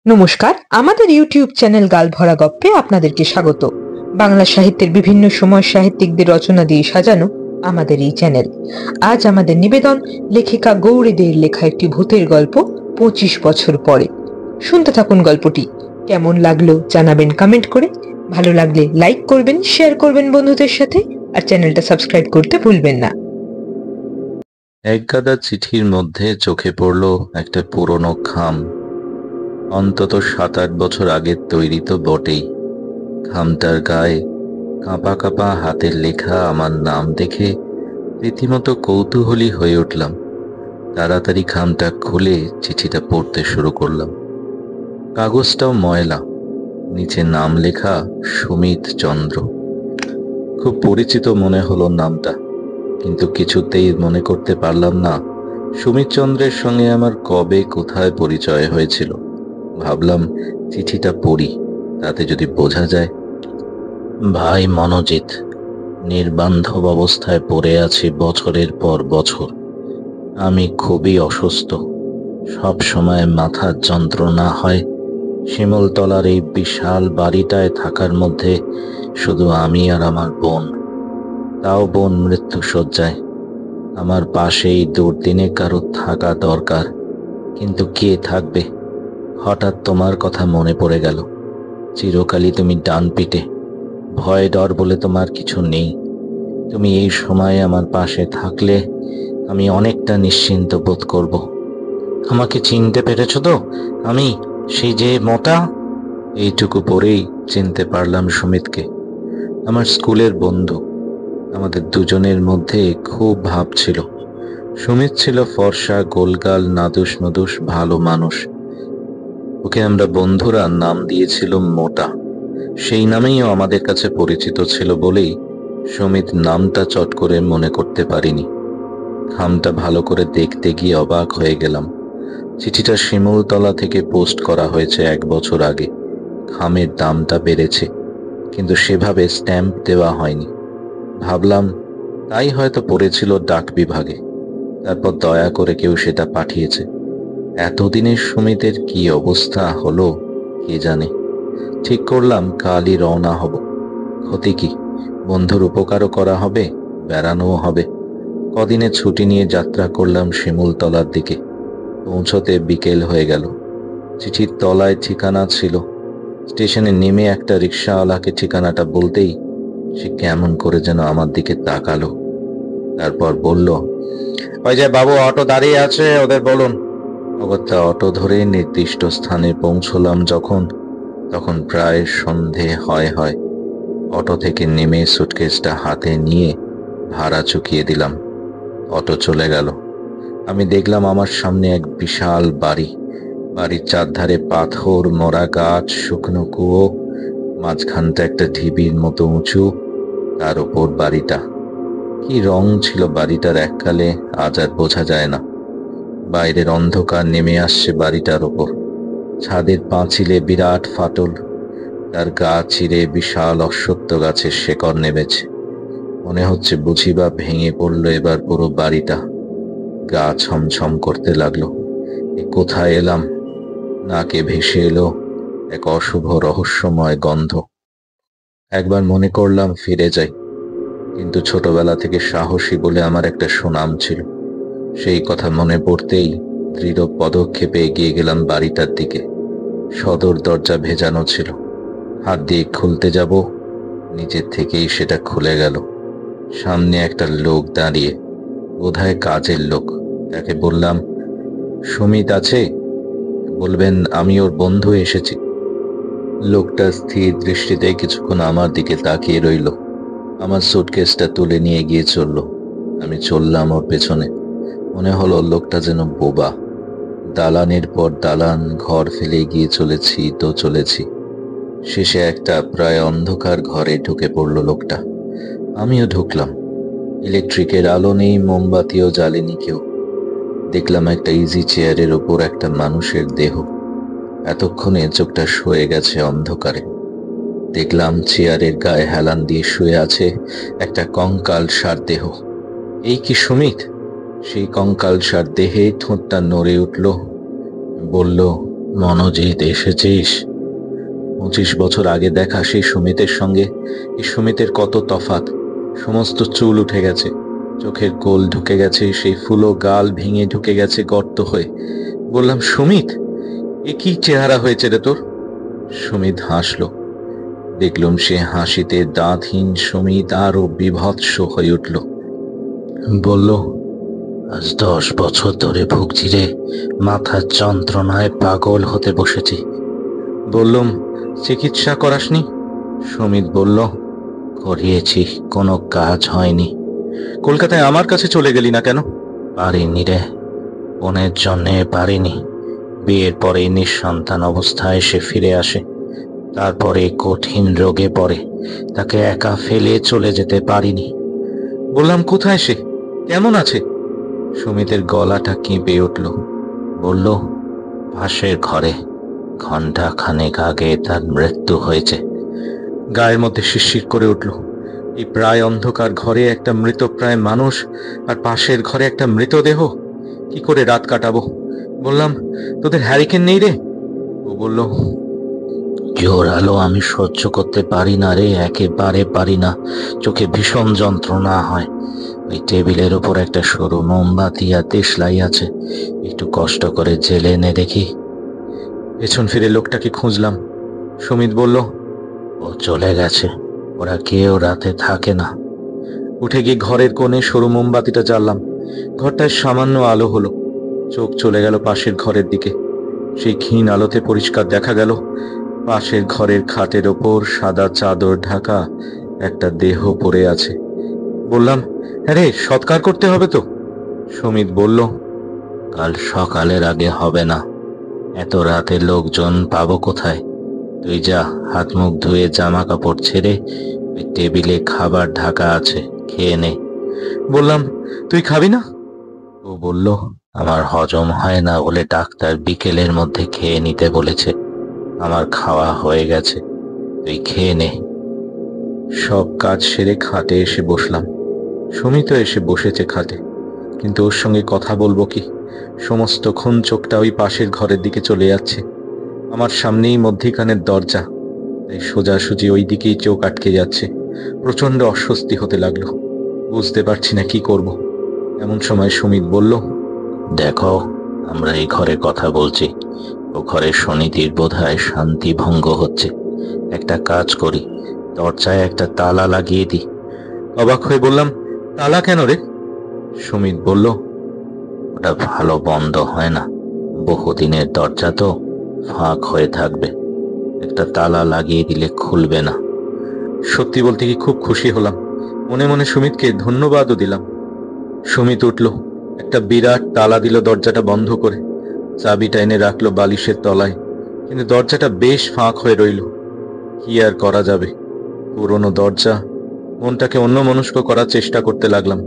নমস্কার, আমাদের YouTube channel গালভরা গপ্পে আপনাদেরকে স্বাগত। বাংলা সাহিত্যের বিভিন্ন সময় সাহিত্যিকদের রচনা দিয়ে সাজানো আমাদের এই চ্যানেল। আজ আমাদের নিবেদন লেখিকা গৌরী দের লেখা একটি ভূতের গল্প 25 বছর পরে। শুনতে থাকুন গল্পটি। কেমন লাগলো জানাবেন কমেন্ট করে। ভালো লাগলে লাইক করবেন, শেয়ার করবেন বন্ধুদের সাথে, আর চ্যানেলটা সাবস্ক্রাইব করতে ভুলবেন না। একগাদা চিঠির মধ্যে চোখে পড়ল একটা পুরনো খাম। অন্তত 7-8 বছর আগের তৈরি তো বটেই। খামটার গায়ে কাঁপা কাঁপা হাতের লেখা আমার নাম দেখে রীতিমতো কৌতূহলী হয়ে উঠলাম। তাড়াতাড়ি খামটা খুলে চিঠিটা পড়তে শুরু করলাম। কাগজটাও ময়লা, নিচে নাম লেখা সুমিত চন্দ্র। খুব পরিচিত মনে হলো নামটা, কিন্তু কিছুতেই মনে করতে পারলাম না সুমিত চন্দ্রের সঙ্গে আমার কবে কোথায় পরিচয় হয়েছিল। ভাবলাম চিঠিটা পড়ি, তাতে যদি বোঝা যায়। ভাই মনোজিৎ, নির্বান্ধব অবস্থায় পড়ে আছি বছরের পর বছর। আমি খুবই অসুস্থ, সব সময় মাথার যন্ত্রণা হয়। শিমুলতলার এই বিশাল বাড়িটায় থাকার মধ্যে শুধু আমি আর আমার বোন, তাও বোন মৃত্যু শয্যায়। আমার পাশেই দুর্দিনে কারো থাকা দরকার, কিন্তু কে থাকবে? হঠাৎ তোমার কথা মনে পড়ে গেল। চিরকালই তুমি ডান পিটে, ভয় ডর বলে তোমার কিছু নেই। তুমি এই সময়ে আমার পাশে থাকলে আমি অনেকটা নিশ্চিন্ত বোধ করব। আমাকে চিনতে পেরেছ তো? আমি সেই যে মোটা। এইটুকু পরেই চিনতে পারলাম সুমিতকে, আমার স্কুলের বন্ধু। আমাদের দুজনের মধ্যে খুব ভাব ছিল। সুমিত ছিল ফর্সা, গোলগাল, নাদুস নদুস ভালো মানুষ। ওকে আমরা বন্ধুরা নাম দিয়েছিলাম মোটা। সেই নামেইও আমাদের কাছে পরিচিত ছিল বলেই সুমিত নামটা চট করে মনে করতে পারিনি। খামটা ভালো করে দেখতে গিয়ে অবাক হয়ে গেলাম। চিঠিটা শিমুলতলা থেকে পোস্ট করা হয়েছে 1 বছর আগে। খামের দামটা বেড়েছে, কিন্তু সেভাবে স্ট্যাম্প দেওয়া হয়নি। ভাবলাম তাই হয়তো পড়েছিল ডাক বিভাগে, তারপর দয়া করে কেউ সেটা পাঠিয়েছে। এতদিনের সুমিতের কি অবস্থা হলো কে জানে। ঠিক করলাম কালই রওনা হব। ক্ষতি কি? বন্ধুর উপকারও করা হবে, বেড়ানোও হবে। কদিনে ছুটি নিয়ে যাত্রা করলাম শিমুলতলার দিকে। পৌঁছতে বিকেল হয়ে গেল। চিঠির তলায় ঠিকানা ছিল। স্টেশনে নেমে একটা রিক্সাওয়ালাকে ঠিকানাটা বলতেই সে কেমন করে যেন আমার দিকে তাকালো। তারপর বলল, ওই যে বাবু অটো দাঁড়িয়ে আছে, ওদের বলুন। অগত্যা অটো ধরে নির্দিষ্ট স্থানে পৌঁছলাম তখন প্রায় সন্ধে হয়। অটো থেকে নেমে সুটকেসটা হাতে নিয়ে ভাড়া চুকিয়ে দিলাম। অটো চলে গেল। আমি দেখলাম আমার সামনে এক বিশাল বাড়ি। বাড়ির চারধারে পাথর, মরা গাছ, শুকনো কুয়ো, মাঝখানটা একটা ঢিবির মতো উঁচু, তার উপর বাড়িটা। কি রং ছিল বাড়িটার এককালে, আজ আর বোঝা যায় না। বাইরের অন্ধকার নেমে আসছে বাড়িটার ওপর। ছাদের পাঁচিলে বিরাট ফাটল, তার গা চিরে বিশাল অশ্বত্থ গাছের শেকড় নেমেছে। মনে হচ্ছে বুঝি বা ভেঙে পড়লো এবার পুরো বাড়িটা। গা ছমছম করতে লাগলো। এ কোথায় এলাম? নাকে ভেসে এলো এক অশুভ রহস্যময় গন্ধ। একবার মনে করলাম ফিরে যাই, কিন্তু ছোটবেলা থেকে সাহসী বলে আমার একটা সুনাম ছিল। সেই কথা মনে পড়তেই দৃঢ় পদক্ষেপে এগিয়ে গেলাম বাড়িটার দিকে। সদর দরজা ভেজানো ছিল। হাত দিয়ে খুলতে যাব, নিজের থেকেই সেটা খুলে গেল। সামনে একটা লোক দাঁড়িয়ে, বোধহয় কাজের লোক। তাকে বললাম, সুমিত আছে? বলবেন আমি ওর বন্ধু এসেছি। লোকটা স্থির দৃষ্টিতে কিছুক্ষণ আমার দিকে তাকিয়ে রইল। আমার সুটকেসটা তুলে নিয়ে গিয়ে চলল। আমি চললাম ওর পেছনে। মনে হলো লোকটা যেন বোবা। দালানের পর দালান, ঘর ফেলে গিয়ে চলেছি। শেষে একটা প্রায় অন্ধকার ঘরে ঢুকে পড়ল লোকটা। আমিও ঢুকলাম। ইলেকট্রিকের আলো নেই, মোমবাতিও জ্বালেনি কেউ। দেখলাম একটা ইজি চেয়ারের উপর একটা মানুষের দেহ। এতক্ষণে চোখটা সয়ে গেছে অন্ধকারে। দেখলাম চেয়ারের গায়ে হেলান দিয়ে শুয়ে আছে একটা কঙ্কালসার দেহ। এই কি সুমিত? সেই কঙ্কালসার দেহে ঠোঁটটা নড়ে উঠল। বলল, মনোজিৎ, এসেছিস? 25 বছর আগে দেখা সেই সুমিতের সঙ্গে এই সুমিতের কত তফাৎ। সমস্ত চুল উঠে গেছে, চোখের কোল ঢুকে গেছে, সেই ফুলো গাল ভেঙে ঢুকে গেছে গর্ত হয়ে। বললাম, সুমিত, এ কি চেহারা হয়েছে রে তোর? সুমিত হাসলো। দেখলুম সে হাসিতে দাঁতহীন সুমিত আরো বিভৎস হয়ে উঠল। বলল, আজ 10 বছর ধরে ভুগছি রে, মাথার যন্ত্রণায় পাগল হতে বসেছি। বললুম, চিকিৎসা করাসনি? সুমিত বলল, করিয়েছি, কোনো কাজ হয়নি। কলকাতায় আমার কাছে চলে গেলি না কেন? পারিনি রে, বোনের জন্যে পারিনি। বিয়ের পরে নিঃসন্তান অবস্থায় সে ফিরে আসে, তারপরে কঠিন রোগে পড়ে, তাকে একা ফেলে চলে যেতে পারিনি। বললাম, কোথায় সে, কেমন আছে? সুমিতের গলাটা কেঁপে উঠল। বলল, পাশের ঘরে, ঘন্টা খানেক আগে তার মৃত্যু হয়েছে। গায়ের মধ্যে শিরশির করে উঠল। এই প্রায় অন্ধকার ঘরে একটা মৃতপ্রায় মানুষ, আর পাশের ঘরে একটা মৃতদেহ, কি করে রাত কাটাবো? বললাম, তোদের হ্যারিকেন নেই রে? ও বলল, জোর আলো আমি সহ্য করতে পারি না রে, একেবারে পারি না। চোখে ভীষণ যন্ত্রণা হয়। ওই টেবিলের উপর একটা সরু মোমবাতি আর দেশলাই আছে, একটু কষ্ট করে জেলে এনে দেখি। পেছন ফিরে লোকটাকে খুঁজলাম। সুমিত বলল, ও চলে গেছে, ওরা কেউ রাতে থাকে না। উঠে গিয়ে ঘরের কোণে সরু মোমবাতিটা জ্বাললাম। ঘরটায় সামান্য আলো হলো। চোখ চলে গেল পাশের ঘরের দিকে। সেই ক্ষীণ আলোতে পরিষ্কার দেখা গেল পাশের ঘরের খাটের ওপর সাদা চাদর ঢাকা একটা দেহ পড়ে আছে। বললাম, আরে সৎকার করতে হবে তো? সুমিত বলল, কাল সকালের আগে হবে না, এত রাতে লোকজন পাবো কোথায়? তুই যা, হাত মুখ ধুয়ে জামা কাপড় ছেড়ে ওই টেবিলে খাবার ঢাকা আছে, খেয়ে নে। বললাম, তুই খাবি না? ও বলল, আমার হজম হয় না বলে ডাক্তার বিকেলের মধ্যে খেয়ে নিতে বলেছে। আমার খাওয়া হয়ে গেছে, তুই খেয়ে নে। সব কাজ সেরে খাটে এসে বসলাম। সুমিত এসে বসেছে খাটে, কিন্তু ওর সঙ্গে কথা বলবো কি? সমস্তক্ষণ চোখটা ওই পাশের ঘরের দিকে চলে যাচ্ছে। আমার সামনেই মধ্যিখানের দরজা, তাই সোজাসুজি ওই দিকেই চোখ আটকে যাচ্ছে। প্রচন্ড অস্বস্তি হতে লাগলো। বুঝতে পারছি না কি করব। এমন সময় সুমিত বলল, দেখো, আমরা এই ঘরে কথা বলছি, ও ঘরে শনিতির বোধহয় শান্তি ভঙ্গ হচ্ছে। একটা কাজ করি, দরজায় একটা তালা লাগিয়ে দিই। অবাক হয়ে বললাম, তালা কেন রে? সুমিত বলল, ওটা ভালো বন্ধ হয় না, বহুদিনের দরজা তো, ফাঁক হয়ে থাকবে। একটা তালা লাগিয়ে দিলে খুলবে না। সত্যি বলতে কি খুব খুশি হলাম। মনে মনে সুমিতকে ধন্যবাদও দিলাম। সুমিত উঠল, একটা বিরাট তালা দিল দরজাটা বন্ধ করে। চাবিটা এনে রাখলো বালিশের তলায়, কিন্তু দরজাটা বেশ ফাঁক হয়ে রইল। কি আর করা যাবে, পুরনো দরজা। মনটাকে অন্যমনস্ক করার চেষ্টা করতে লাগলাম।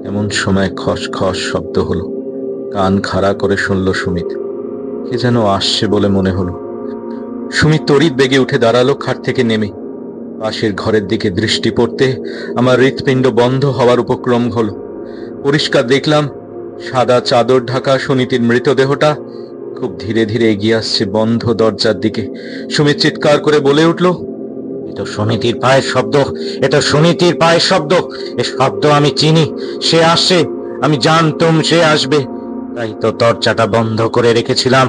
এমন সময় খস খস শব্দ হলো। কান খাড়া করে শুনল সুমিত। কে যেন আসছে বলে মনে হলো। সুমিত তড়িৎ বেগে উঠে দাঁড়ালো খাট থেকে নেমে। পাশের ঘরের দিকে দৃষ্টি পড়তে আমার হৃৎপিণ্ড বন্ধ হওয়ার উপক্রম হলো। পরিষ্কার দেখলাম সাদা চাদর ঢাকা সুনীতির মৃতদেহটা খুব ধীরে ধীরে এগিয়ে আসছে বন্ধ দরজার দিকে। সুমিত চিৎকার করে বলে উঠল, এটা সুনীতির পায়ের শব্দ, এটা সুনীতির পায়ের শব্দ। এ শব্দ আমি চিনি, সে আসছে, আমি জানতুম সে আসবে, তাই তো দরজাটা বন্ধ করে রেখেছিলাম।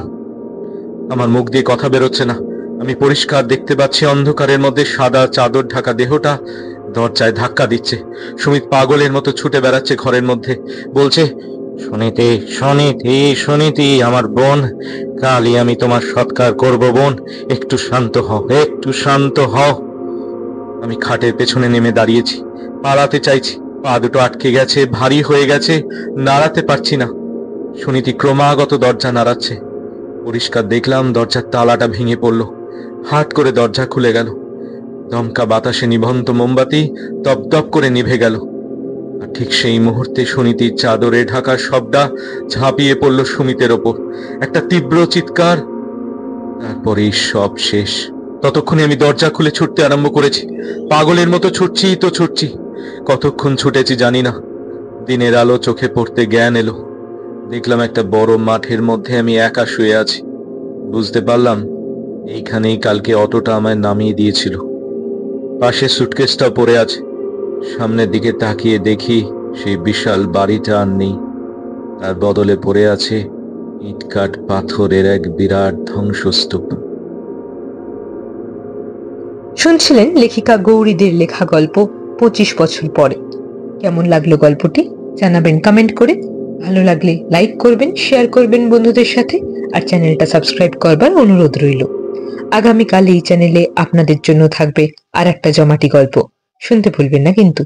আমার মুখ দিয়ে কথা বেরোচ্ছে না। আমি পরিষ্কার দেখতে পাচ্ছি অন্ধকারের মধ্যে সাদা চাদর ঢাকা দেহটা দরজায় ধাক্কা দিচ্ছে। সুমিত পাগলের মতো ছুটে বেড়াচ্ছে ঘরের মধ্যে, বলছে, সুনীতি, সুনীতি, সুনীতি, আমার বোন, কালই আমি তোমার সৎকার করব বোন, একটু শান্ত হও, একটু শান্ত হও। আমি খাটের পেছনে নেমে দাঁড়িয়েছি, পালাতে চাইছি, পা দুটো আটকে গেছে, ভারী হয়ে গেছে, নাড়াতে পারছি না। সুনীতি ক্রমাগত দরজা নাড়াচ্ছে। পরিষ্কার দেখলাম দরজার তালাটা ভেঙে পড়ল। হাট করে দরজা খুলে গেল। দমকা বাতাসে নিভন্ত মোমবাতি দপদপ করে নিভে গেল। আর ঠিক সেই মুহূর্তে সুনীতির চাদরে ঢাকা শবটা ঝাঁপিয়ে পড়ল সুমিতের ওপর। একটা তীব্র চিৎকার, তারপরেই সব শেষ। ততক্ষণে আমি দরজা খুলে ছুটতে আরম্ভ করেছি। পাগলের মতো ছুটছি তো ছুটছি। কতক্ষণ ছুটেছি জানি না। দিনের আলো চোখে পড়তে জ্ঞান এলো। দেখলাম একটা বড় মাঠের মধ্যে আমি একা শুয়ে আছি। বুঝতে পারলাম এইখানেই কালকে অটোটা আমায় নামিয়ে দিয়েছিল। পাশে সুটকেসটা পড়ে আছে। সামনের দিকে তাকিয়ে দেখি সেই বিশাল বাড়িটা আর নেই। তার বদলে পড়ে আছে ইটকাট পাথরের এক বিরাট ধ্বংসস্তূপ। শুনছিলেন লেখিকা গৌরীদের লেখা গল্প 25 বছর পরে। কেমন লাগলো গল্পটি জানাবেন কমেন্ট করে। ভালো লাগলে লাইক করবেন, শেয়ার করবেন বন্ধুদের সাথে, আর চ্যানেলটা সাবস্ক্রাইব করবার অনুরোধ রইল। আগামীকাল এই চ্যানেলে আপনাদের জন্য থাকবে আর একটা জমাটি গল্প, শুনতে ভুলবেন না কিন্তু।